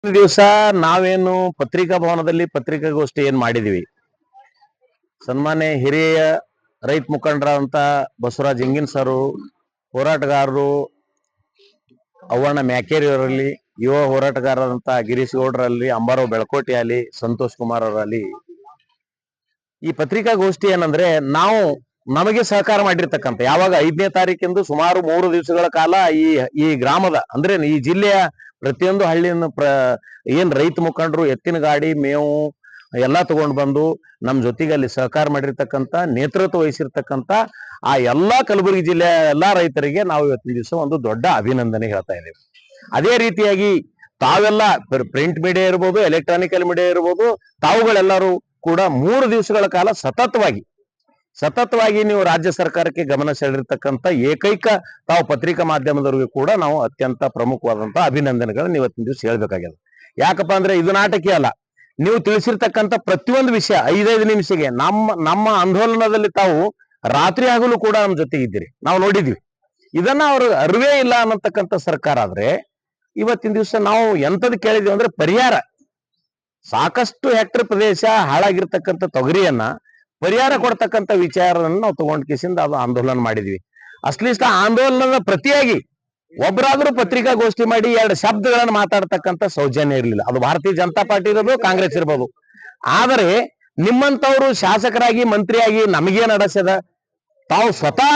ದಿವಸ ನಾವೇನು ಪತ್ರಿಕಾ ಭವನದಲ್ಲಿ ಪತ್ರಿಕಾಗೋಷ್ಠಿ ಏನ್ ಮಾಡಿದೀವಿ, ಸನ್ಮಾನ್ಯ ಹಿರಿಯ ರೈತ ಮುಖಂಡರಾದಂತ ಬಸವರಾಜ್ ಇಂಗಿನ್ ಸರ್, ಹೋರಾಟಗಾರರು ಅವ್ವಣ್ಣ ಮ್ಯಾಕೇರಿ ಅವರಲ್ಲಿ, ಯುವ ಹೋರಾಟಗಾರರಾದಂತ ಗಿರೀಶ್ ಗೌಡ್ರಲ್ಲಿ, ಅಂಬಾರಾವ್ ಬೆಳಕೋಟಿ ಅಲ್ಲಿ, ಸಂತೋಷ್ ಕುಮಾರ್ ಅವರಲ್ಲಿ ಈ ಪತ್ರಿಕಾಗೋಷ್ಠಿ ಏನಂದ್ರೆ ನಾವು ನಮಗೆ ಸಹಕಾರ ಮಾಡಿರ್ತಕ್ಕಂಥ ಯಾವಾಗ 5ನೇ ತಾರೀಕಿಂದು ಸುಮಾರು 3 ದಿವಸಗಳ ಕಾಲ ಈ ಗ್ರಾಮದ ಅಂದ್ರೆ ಈ ಜಿಲ್ಲೆಯ ಪ್ರತಿಯೊಂದು ಹಳ್ಳಿಯನ್ನು ಏನ್ ರೈತ ಮುಖಂಡರು ಎತ್ತಿನ ಗಾಡಿ ಮೇವು ಎಲ್ಲಾ ತಗೊಂಡು ಬಂದು ನಮ್ಮ ಜೊತೆಗೆ ಅಲ್ಲಿ ಸಹಕಾರ ಮಾಡಿರ್ತಕ್ಕಂಥ ನೇತೃತ್ವ ವಹಿಸಿರ್ತಕ್ಕಂಥ ಆ ಎಲ್ಲಾ ಕಲಬುರಗಿ ಜಿಲ್ಲೆಯ ಎಲ್ಲಾ ರೈತರಿಗೆ ನಾವು ಇವತ್ತಿನ ದಿವಸ ಒಂದು ದೊಡ್ಡ ಅಭಿನಂದನೆ ಹೇಳ್ತಾ ಇದ್ದೇವೆ. ಅದೇ ರೀತಿಯಾಗಿ ತಾವೆಲ್ಲ ಪ್ರಿಂಟ್ ಮೀಡಿಯಾ ಇರ್ಬೋದು, ಎಲೆಕ್ಟ್ರಾನಿಕಲ್ ಮೀಡಿಯಾ ಇರ್ಬೋದು, ತಾವುಗಳೆಲ್ಲರೂ ಕೂಡ 3 ದಿವಸಗಳ ಕಾಲ ಸತತವಾಗಿ ನೀವು ರಾಜ್ಯ ಸರ್ಕಾರಕ್ಕೆ ಗಮನ ಸೆಳೆದಿರ್ತಕ್ಕಂಥ ಏಕೈಕ ತಾವು ಪತ್ರಿಕಾ ಮಾಧ್ಯಮದವರಿಗೂ ಕೂಡ ನಾವು ಅತ್ಯಂತ ಪ್ರಮುಖವಾದಂತಹ ಅಭಿನಂದನೆಗಳನ್ನು ಇವತ್ತಿನ ದಿವಸ ಹೇಳ್ಬೇಕಾಗ್ಯದ. ಯಾಕಪ್ಪ ಅಂದ್ರೆ ಇದು ನಾಟಕೀಯ ಅಲ್ಲ, ನೀವು ತಿಳಿಸಿರ್ತಕ್ಕಂಥ ಪ್ರತಿಯೊಂದು ವಿಷಯ 5 ನಿಮಿಷಕ್ಕೆ ನಮ್ಮ ಆಂದೋಲನದಲ್ಲಿ ತಾವು ರಾತ್ರಿ ಹಗಲು ಕೂಡ ನಮ್ಮ ಜೊತೆಗೆ ಇದ್ದೀರಿ, ನಾವು ನೋಡಿದ್ವಿ. ಇದನ್ನ ಅವರು ಅರಿವೇ ಇಲ್ಲ ಅನ್ನತಕ್ಕಂಥ ಸರ್ಕಾರ ಆದ್ರೆ ಇವತ್ತಿನ ದಿವಸ ನಾವು ಎಂತದ್ ಕೇಳಿದ್ವಿ ಅಂದ್ರೆ ಪರಿಹಾರ, ಸಾಕಷ್ಟು ಹೆಕ್ಟರ್ ಪ್ರದೇಶ ಹಾಳಾಗಿರ್ತಕ್ಕಂಥ ತೊಗರಿಯನ್ನ ಪರಿಹಾರ ಕೊಡ್ತಕ್ಕಂಥ ವಿಚಾರವನ್ನು ನಾವು ತಗೊಂಡ್ ಕಿಸಿಂದ ಅದು ಆಂದೋಲನ ಮಾಡಿದ್ವಿ. ಅಟ್ಲೀಸ್ಟ್ ಆಂದೋಲನದ ಪ್ರತಿಯಾಗಿ ಒಬ್ಬರಾದ್ರೂ ಪತ್ರಿಕಾಗೋಷ್ಠಿ ಮಾಡಿ 2 ಶಬ್ದಗಳನ್ನು ಮಾತಾಡ್ತಕ್ಕಂಥ ಸೌಜನ್ಯ ಇರಲಿಲ್ಲ. ಅದು ಭಾರತೀಯ ಜನತಾ ಪಾರ್ಟಿ ಇರ್ಬೋದು, ಕಾಂಗ್ರೆಸ್ ಇರ್ಬೋದು. ಆದರೆ ನಿಮ್ಮಂತವ್ರು ಶಾಸಕರಾಗಿ ಮಂತ್ರಿಯಾಗಿ ನಮಗೇನ್ ನಡೆಸದ, ತಾವು ಸ್ವತಃ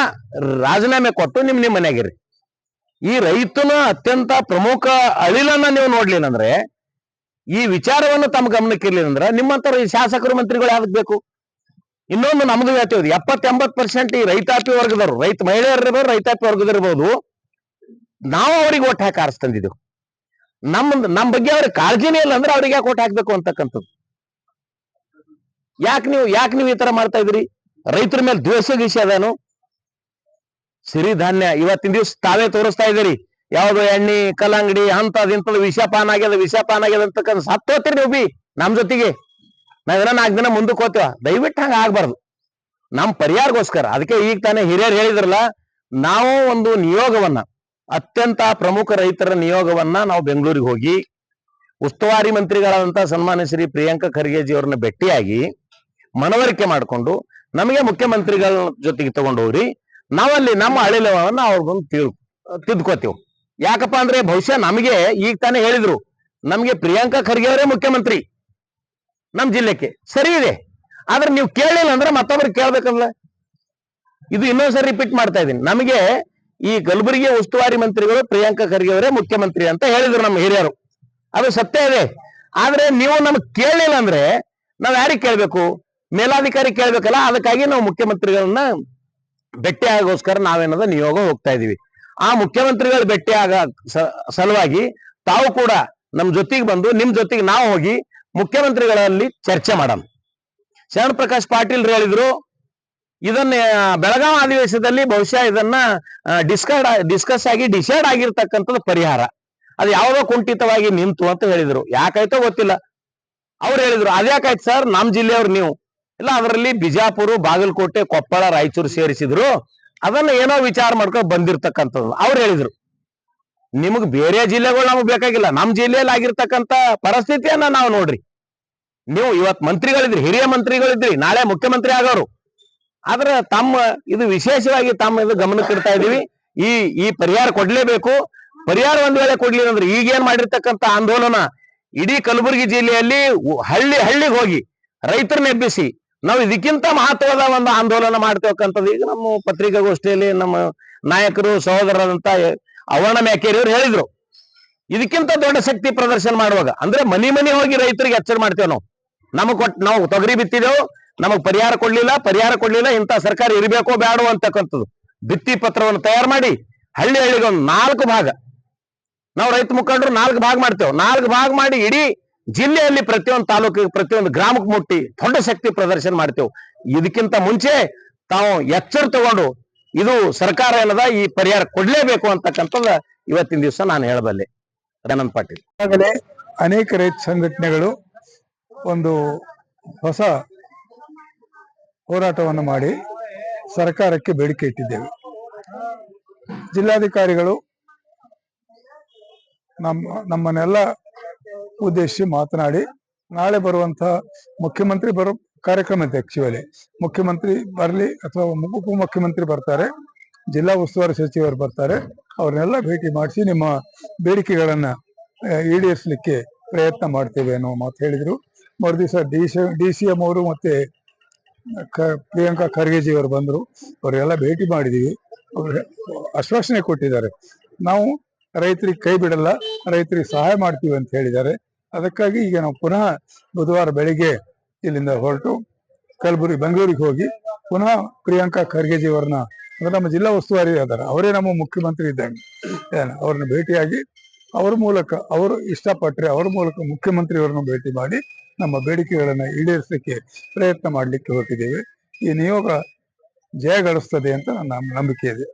ರಾಜೀನಾಮೆ ಕೊಟ್ಟು ನಿಮ್ ಮನೆಯಾಗಿರಿ. ಈ ರೈತನ ಅತ್ಯಂತ ಪ್ರಮುಖ ಅಳಿಲನ್ನ ನೀವು ನೋಡ್ಲಿಲ್ಲ ಅಂದ್ರೆ, ಈ ವಿಚಾರವನ್ನು ತಮ್ಮ ಗಮನಕ್ಕೆ ಇರ್ಲಿಲ್ಲ ಅಂದ್ರೆ ನಿಮ್ಮಂತರ ಈ ಶಾಸಕರು ಮಂತ್ರಿಗಳು ಯಾವ್ದಕ್ ಬೇಕು? ಇನ್ನೊಂದು ನಮ್ದು ಹೇಳ್ತೇವೆ, 70-80% ಈ ರೈತಾಪಿ ವರ್ಗದವರು, ರೈತ ಮಹಿಳೆಯರಿರ್ಬೋದು, ರೈತಾಪಿ ವರ್ಗದಿರ್ಬೋದು, ನಾವು ಅವ್ರಿಗೆ ಓಟ್ ಹಾಕಿ ಆರಿಸ್ತಂದಿದ್ದೆವು. ನಮ್ಮ ಬಗ್ಗೆ ಅವ್ರಿಗೆ ಕಾಳಜಿನೇ ಇಲ್ಲ ಅಂದ್ರೆ ಅವ್ರಿಗೆ ಯಾಕೆ ಓಟ್ ಹಾಕ್ಬೇಕು ಅಂತಕ್ಕಂಥದ್ದು. ಯಾಕೆ ನೀವು ಈ ತರ ಮಾಡ್ತಾ ಇದ್ರಿ? ರೈತರ ಮೇಲೆ ದ್ವೇಷ ಗೀಷ ಅದೇನು? ಸಿರಿಧಾನ್ಯ ಇವತ್ತಿನ ದಿವಸ ತಾವೇ ತೋರಿಸ್ತಾ ಇದ್ದೀರಿ, ಯಾವ್ದು ಎಣ್ಣೆ ಕಲ್ಲಂಗಡಿ ಇಂಥದ್ದು ವಿಷಪಾನ ಆಗ್ಯದ ಅಂತಕ್ಕಂಥ ಸತ್ತೋತಿರಿ ನೀವು ಬಿ ನಮ್ ಜೊತೆಗೆ. ನಾವೇನ 4 ದಿನ ಮುಂದಕ್ಕೆ ಹೋಗ್ತೇವ, ದಯವಿಟ್ಟು ಹಂಗ ಆಗ್ಬಾರ್ದು. ನಮ್ ಪರಿಹಾರಗೋಸ್ಕರ ಅದಕ್ಕೆ ಈಗ ತಾನೇ ಹಿರಿಯರು ಹೇಳಿದ್ರಲ್ಲ, ನಾವು ಒಂದು ನಿಯೋಗವನ್ನ, ಅತ್ಯಂತ ಪ್ರಮುಖ ರೈತರ ನಿಯೋಗವನ್ನ ನಾವು ಬೆಂಗಳೂರಿಗೆ ಹೋಗಿ ಉಸ್ತುವಾರಿ ಮಂತ್ರಿಗಳಾದಂತ ಸನ್ಮಾನ್ಯ ಶ್ರೀ ಪ್ರಿಯಾಂಕಾ ಖರ್ಗೆಜಿ ಅವ್ರನ್ನ ಭೇಟಿಯಾಗಿ ಮನವರಿಕೆ ಮಾಡಿಕೊಂಡು ನಮಗೆ ಮುಖ್ಯಮಂತ್ರಿಗಳ ಜೊತೆಗೆ ತಗೊಂಡು ಹೋಗ್ರಿ, ನಾವಲ್ಲಿ ನಮ್ಮ ಅಳಿಲವನ್ನ ಅವ್ರಿಗೊಂದು ತಿದ್ಕೋತೇವೆ. ಯಾಕಪ್ಪ ಅಂದ್ರೆ ಬಹುಶಃ ನಮಗೆ ಈಗ ತಾನೇ ಹೇಳಿದ್ರು, ನಮಗೆ ಪ್ರಿಯಾಂಕಾ ಖರ್ಗೆ ಅವರೇ ಮುಖ್ಯಮಂತ್ರಿ ನಮ್ ಜಿಲ್ಲೆಗೆ, ಸರಿ ಇದೆ. ಆದ್ರೆ ನೀವು ಕೇಳಿಲ್ಲ ಅಂದ್ರೆ ಮತ್ತೊಬ್ರಿಗೆ ಕೇಳ್ಬೇಕಲ್ಲ. ಇದು ಇನ್ನೊಂದ್ಸರಿ ರಿಪೀಟ್ ಮಾಡ್ತಾ ಇದ್ದೀನಿ, ನಮಗೆ ಈ ಕಲಬುರಗಿ ಉಸ್ತುವಾರಿ ಮಂತ್ರಿಗಳು ಪ್ರಿಯಾಂಕಾ ಖರ್ಗೆ ಅವರೇ ಮುಖ್ಯಮಂತ್ರಿ ಅಂತ ಹೇಳಿದ್ರು ನಮ್ಮ ಹಿರಿಯರು, ಅದು ಸತ್ಯ ಇದೆ. ಆದ್ರೆ ನೀವು ನಮ್ಗೆ ಕೇಳಲಿಲ್ಲ ಅಂದ್ರೆ ನಾವ್ ಯಾರಿಗೆ ಕೇಳ್ಬೇಕು? ಮೇಲಾಧಿಕಾರಿ ಕೇಳ್ಬೇಕಲ್ಲ. ಅದಕ್ಕಾಗಿ ನಾವು ಮುಖ್ಯಮಂತ್ರಿಗಳನ್ನ ಭೇಟಿ ಆಗೋಸ್ಕರ ನಾವೇನದ ನಿಯೋಗ ಹೋಗ್ತಾ ಇದೀವಿ. ಆ ಮುಖ್ಯಮಂತ್ರಿಗಳ ಭೇಟಿ ಆಗ ಸಲುವಾಗಿ ತಾವು ಕೂಡ ನಮ್ ಜೊತೆಗೆ ಬಂದು ನಿಮ್ ಜೊತೆಗೆ ನಾವು ಹೋಗಿ ಮುಖ್ಯಮಂತ್ರಿಗಳಲ್ಲಿ ಚರ್ಚೆ ಮಾಡೋಣ. ಶರಣ ಪ್ರಕಾಶ್ ಪಾಟೀಲ್ ಹೇಳಿದ್ರು, ಇದನ್ನ ಬೆಳಗಾವಿ ಅಧಿವೇಶನದಲ್ಲಿ ಬಹುಶಃ ಇದನ್ನ ಡಿಸ್ಕಸ್ ಆಗಿ ಡಿಸೈಡ್ ಆಗಿರ್ತಕ್ಕಂಥದ್ದು ಪರಿಹಾರ, ಅದು ಯಾವುದೋ ಕುಂಠಿತವಾಗಿ ನಿಂತು ಅಂತ ಹೇಳಿದ್ರು. ಯಾಕಾಯ್ತೋ ಗೊತ್ತಿಲ್ಲ. ಅವ್ರು ಹೇಳಿದ್ರು ಅದ್ಯಾಕಾಯ್ತು ಸರ್, ನಮ್ ಜಿಲ್ಲೆಯವ್ರು ನೀವು ಇಲ್ಲ, ಅದರಲ್ಲಿ ಬಿಜಾಪುರ, ಬಾಗಲಕೋಟೆ, ಕೊಪ್ಪಳ, ರಾಯಚೂರು ಸೇರಿಸಿದ್ರು, ಅದನ್ನ ಏನೋ ವಿಚಾರ ಮಾಡ್ಕೊಂಡು ಬಂದಿರ್ತಕ್ಕಂಥದ್ದು. ಅವ್ರು ಹೇಳಿದ್ರು ನಿಮಗ್ ಬೇರೆ ಜಿಲ್ಲೆಗಳು ನಮಗ್ ಬೇಕಾಗಿಲ್ಲ, ನಮ್ ಜಿಲ್ಲೆಯಲ್ಲಿ ಆಗಿರ್ತಕ್ಕಂಥ ಪರಿಸ್ಥಿತಿಯನ್ನ ನಾವು ನೋಡ್ರಿ. ನೀವು ಇವತ್ ಮಂತ್ರಿಗಳಿದ್ರಿ, ಹಿರಿಯ ಮಂತ್ರಿಗಳಿದ್ರಿ, ನಾಳೆ ಮುಖ್ಯಮಂತ್ರಿ ಆಗೋರು. ಆದ್ರೆ ಇದು ವಿಶೇಷವಾಗಿ ಇದು ಗಮನಕ್ಕೆ ಇಡ್ತಾ ಇದೀವಿ. ಈ ಪರಿಹಾರ ಕೊಡ್ಲೇಬೇಕು. ಪರಿಹಾರ ಒಂದ್ ವೇಳೆ ಕೊಡ್ಲಿಲ್ಲ ಅಂದ್ರೆ ಈಗೇನ್ ಮಾಡಿರ್ತಕ್ಕಂಥ ಆಂದೋಲನ ಇಡೀ ಕಲಬುರಗಿ ಜಿಲ್ಲೆಯಲ್ಲಿ ಹಳ್ಳಿಗೆ ಹೋಗಿ ರೈತರನ್ನ ಎಬ್ಬಿಸಿ ನಾವು ಇದಕ್ಕಿಂತ ಮಹತ್ವದ ಒಂದು ಆಂದೋಲನ ಮಾಡ್ತೇವಕ್ಕಂಥದ್ದು ಈಗ ನಮ್ಮ ಪತ್ರಿಕಾಗೋಷ್ಠಿಯಲ್ಲಿ ನಮ್ಮ ನಾಯಕರು ಸಹೋದರರಾದಂತ ಅವ್ವಣ್ಣ ಮ್ಯಾಕೇರಿ ಅವರು ಹೇಳಿದ್ರು. ಇದಕ್ಕಿಂತ ದೊಡ್ಡ ಶಕ್ತಿ ಪ್ರದರ್ಶನ ಮಾಡುವಾಗ ಅಂದ್ರೆ ಮನಿ ಹೋಗಿ ರೈತರಿಗೆ ಎಚ್ಚರ ಮಾಡ್ತೇವೆ. ನಾವು ತೊಗರಿ ಬಿತ್ತಿದೆವು, ನಮಗ್ ಪರಿಹಾರ ಕೊಡ್ಲಿಲ್ಲ, ಇಂಥ ಸರ್ಕಾರ ಇರಬೇಕೋ ಬೇಡೋ ಅಂತಕ್ಕಂಥದ್ದು ಭಿತ್ತಿ ಪತ್ರವನ್ನು ತಯಾರು ಮಾಡಿ ಹಳ್ಳಿಗೆ ಒಂದು 4 ಭಾಗ ನಾವು ರೈತ ಮುಖಂಡರು 4 ಭಾಗ ಮಾಡ್ತೇವೆ. 4 ಭಾಗ ಮಾಡಿ ಇಡೀ ಜಿಲ್ಲೆಯಲ್ಲಿ ಪ್ರತಿಯೊಂದು ತಾಲೂಕಿಗೆ, ಪ್ರತಿಯೊಂದು ಗ್ರಾಮಕ್ಕೆ ಮುಟ್ಟಿ ದೊಡ್ಡ ಶಕ್ತಿ ಪ್ರದರ್ಶನ ಮಾಡ್ತೇವೆ. ಇದಕ್ಕಿಂತ ಮುಂಚೆ ತಾವು ಎಚ್ಚರ ತಗೊಂಡು ಇದು ಸರ್ಕಾರ ಏನದ ಈ ಪರಿಹಾರ ಕೊಡ್ಲೇಬೇಕು ಅಂತಕ್ಕಂಥದ್ದು ಇವತ್ತಿನ ದಿವಸ ನಾನು ಹೇಳಬಲ್ಲೆ. ಅನಂತ್ ಪಾಟೀಲ್. ಈಗಾಗಲೇ ಅನೇಕ ರೈತ ಸಂಘಟನೆಗಳು ಒಂದು ಹೊಸ ಹೋರಾಟವನ್ನು ಮಾಡಿ ಸರ್ಕಾರಕ್ಕೆ ಬೇಡಿಕೆ ಇಟ್ಟಿದ್ದೇವೆ. ಜಿಲ್ಲಾಧಿಕಾರಿಗಳು ನಮ್ಮನ್ನೆಲ್ಲ ಉದ್ದೇಶಿಸಿ ಮಾತನಾಡಿ ನಾಳೆ ಬರುವಂತಹ ಮುಖ್ಯಮಂತ್ರಿ ಬರೋ ಕಾರ್ಯಕ್ರಮ ಇದೆ. ಆಕ್ಚುಲಿ ಮುಖ್ಯಮಂತ್ರಿ ಬರಲಿ ಅಥವಾ ಉಪಮುಖ್ಯಮಂತ್ರಿ ಬರ್ತಾರೆ, ಜಿಲ್ಲಾ ಉಸ್ತುವಾರಿ ಸಚಿವರು ಬರ್ತಾರೆ, ಅವ್ರನ್ನೆಲ್ಲ ಭೇಟಿ ಮಾಡಿಸಿ ನಿಮ್ಮ ಬೇಡಿಕೆಗಳನ್ನ ಈಡೇರಿಸಲಿಕ್ಕೆ ಪ್ರಯತ್ನ ಮಾಡ್ತೇವೆ ಅನ್ನೋ ಮಾತು ಹೇಳಿದ್ರು. ಮರುದಿವಸ DCM ಅವರು ಮತ್ತೆ ಪ್ರಿಯಾಂಕಾ ಖರ್ಗೆಜಿ ಅವರು ಬಂದ್ರು. ಅವರೆಲ್ಲ ಭೇಟಿ ಮಾಡಿದೀವಿ. ಅವರು ಆಶ್ವಾಸನೆ ಕೊಟ್ಟಿದ್ದಾರೆ, ನಾವು ರೈತರಿಗೆ ಕೈ ಬಿಡಲ್ಲ, ರೈತರಿಗೆ ಸಹಾಯ ಮಾಡ್ತೀವಿ ಅಂತ ಹೇಳಿದ್ದಾರೆ. ಅದಕ್ಕಾಗಿ ಈಗ ನಾವು ಪುನಃ ಬುಧವಾರ ಬೆಳಿಗ್ಗೆ ಇಲ್ಲಿಂದ ಹೊರಟು ಬೆಂಗಳೂರಿಗೆ ಹೋಗಿ ಪುನಃ ಪ್ರಿಯಾಂಕಾ ಖರ್ಗೆಜಿ ಅವರನ್ನ, ನಮ್ಮ ಜಿಲ್ಲಾ ಉಸ್ತುವಾರಿ ಅದಾರ, ಅವರೇ ನಮ್ಮ ಮುಖ್ಯಮಂತ್ರಿ ಇದ್ದಂಗೆ, ಅವ್ರನ್ನ ಭೇಟಿಯಾಗಿ ಅವ್ರ ಮೂಲಕ, ಅವರು ಇಷ್ಟಪಟ್ಟರೆ ಅವ್ರ ಮೂಲಕ ಮುಖ್ಯಮಂತ್ರಿಯವರನ್ನು ಭೇಟಿ ಮಾಡಿ ನಮ್ಮ ಬೇಡಿಕೆಗಳನ್ನ ಈಡೇರಿಸಲಿಕ್ಕೆ ಪ್ರಯತ್ನ ಮಾಡಲಿಕ್ಕೆ ಹೊರಟಿದ್ದೇವೆ. ಈ ನಿಯೋಗ ಜಯ ಗಳಿಸ್ತದೆ ಅಂತ ನನ್ನ ನಂಬಿಕೆ ಇದೆ.